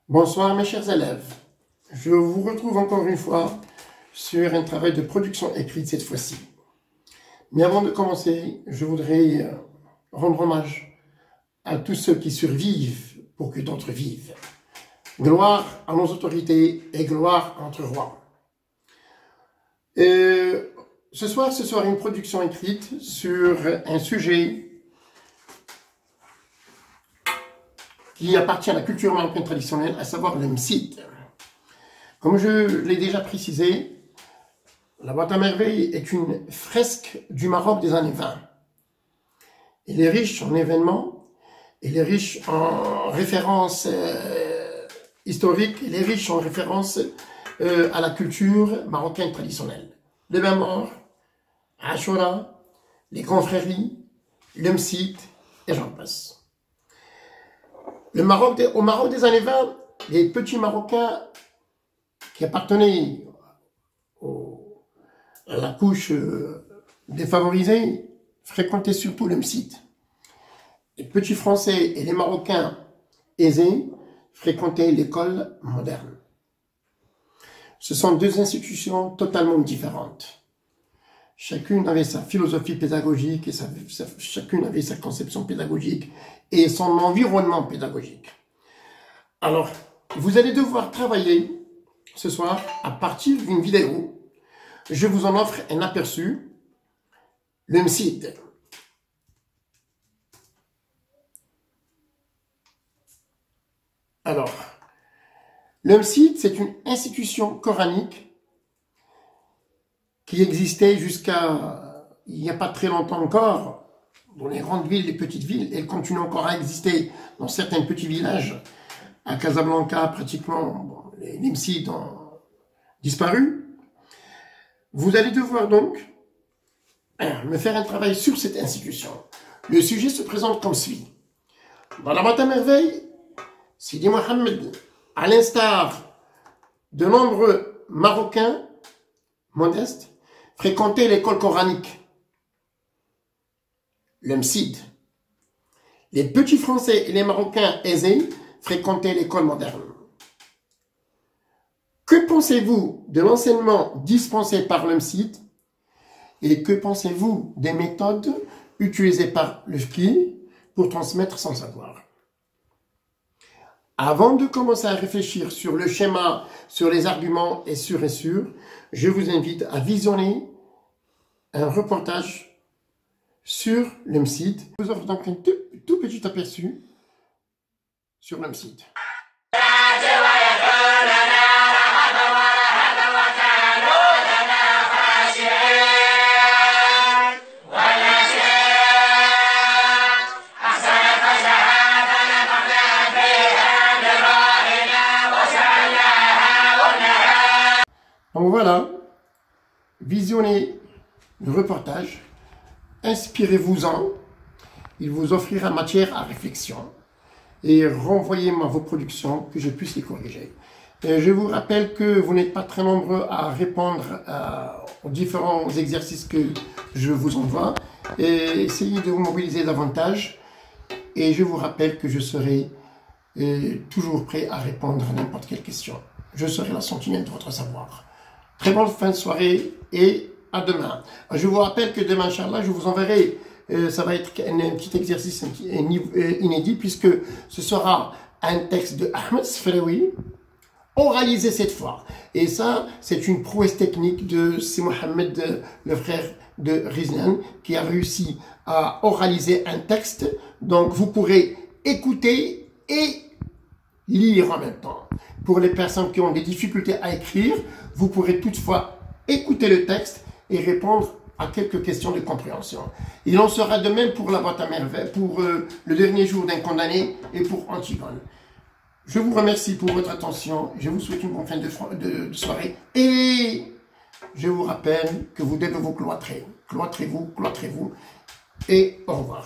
Bonsoir mes chers élèves, je vous retrouve encore une fois sur un travail de production écrite cette fois-ci. Mais avant de commencer, je voudrais rendre hommage à tous ceux qui survivent pour que d'autres vivent. Gloire à nos autorités et gloire à notre roi. Ce soir une production écrite sur un sujet qui appartient à la culture marocaine traditionnelle, à savoir le msid. Comme je l'ai déjà précisé, la boîte à merveilles est une fresque du Maroc des années 20. Elle est riche en événements, elle est riche en références historiques, elle est riche en références à la culture marocaine traditionnelle. Le bain mort, Ashura, les confréries, le msid, et j'en passe. Au Maroc des années 20, les petits Marocains qui appartenaient à la couche défavorisée fréquentaient surtout le msid. Les petits Français et les Marocains aisés fréquentaient l'école moderne. Ce sont deux institutions totalement différentes. Chacune avait sa philosophie pédagogique et chacune avait sa conception pédagogique et son environnement pédagogique. Alors, vous allez devoir travailler ce soir à partir d'une vidéo. Je vous en offre un aperçu, le msid. Alors, le msid, c'est une institution coranique qui existait jusqu'à il n'y a pas très longtemps encore, dans les grandes villes, les petites villes, elle continue encore à exister dans certains petits villages. À Casablanca, pratiquement, bon, les msid ont disparu. Vous allez devoir donc me faire un travail sur cette institution. Le sujet se présente comme suit. Dans la boîte à merveilles, Sidi Mohamed, à l'instar de nombreux Marocains modestes, fréquentaient l'école coranique, le msid. Les petits Français et les Marocains aisés fréquentaient l'école moderne. Que pensez-vous de l'enseignement dispensé par le msid et que pensez-vous des méthodes utilisées par le fqih pour transmettre son savoir? Avant de commencer à réfléchir sur le schéma, sur les arguments et sur, je vous invite à visionner un reportage sur le msid. Je vous offre donc un tout petit aperçu sur le msid. Donc voilà, visionnez le reportage, inspirez-vous-en, il vous offrira matière à réflexion et renvoyez-moi vos productions que je puisse les corriger. Et je vous rappelle que vous n'êtes pas très nombreux à répondre aux différents exercices que je vous envoie et essayez de vous mobiliser davantage et je vous rappelle que je serai toujours prêt à répondre à n'importe quelle question. Je serai la sentinelle de votre savoir. Très bonne fin de soirée et à demain. Je vous rappelle que demain, Inch'Allah, je vous enverrai, ça va être un petit exercice inédit puisque ce sera un texte de Ahmed Sferaoui, oralisé cette fois. Et ça, c'est une prouesse technique de Sidi Mohamed, le frère de Rizlan, qui a réussi à oraliser un texte. Donc, vous pourrez écouter et lire en même temps. Pour les personnes qui ont des difficultés à écrire, vous pourrez toutefois écouter le texte et répondre à quelques questions de compréhension. Il en sera de même pour la boîte à merveilles, pour le dernier jour d'un condamné et pour Antigone. Je vous remercie pour votre attention. Je vous souhaite une bonne fin de soirée. Et je vous rappelle que vous devez vous cloîtrer. Cloîtrez-vous, cloîtrez-vous. Et au revoir.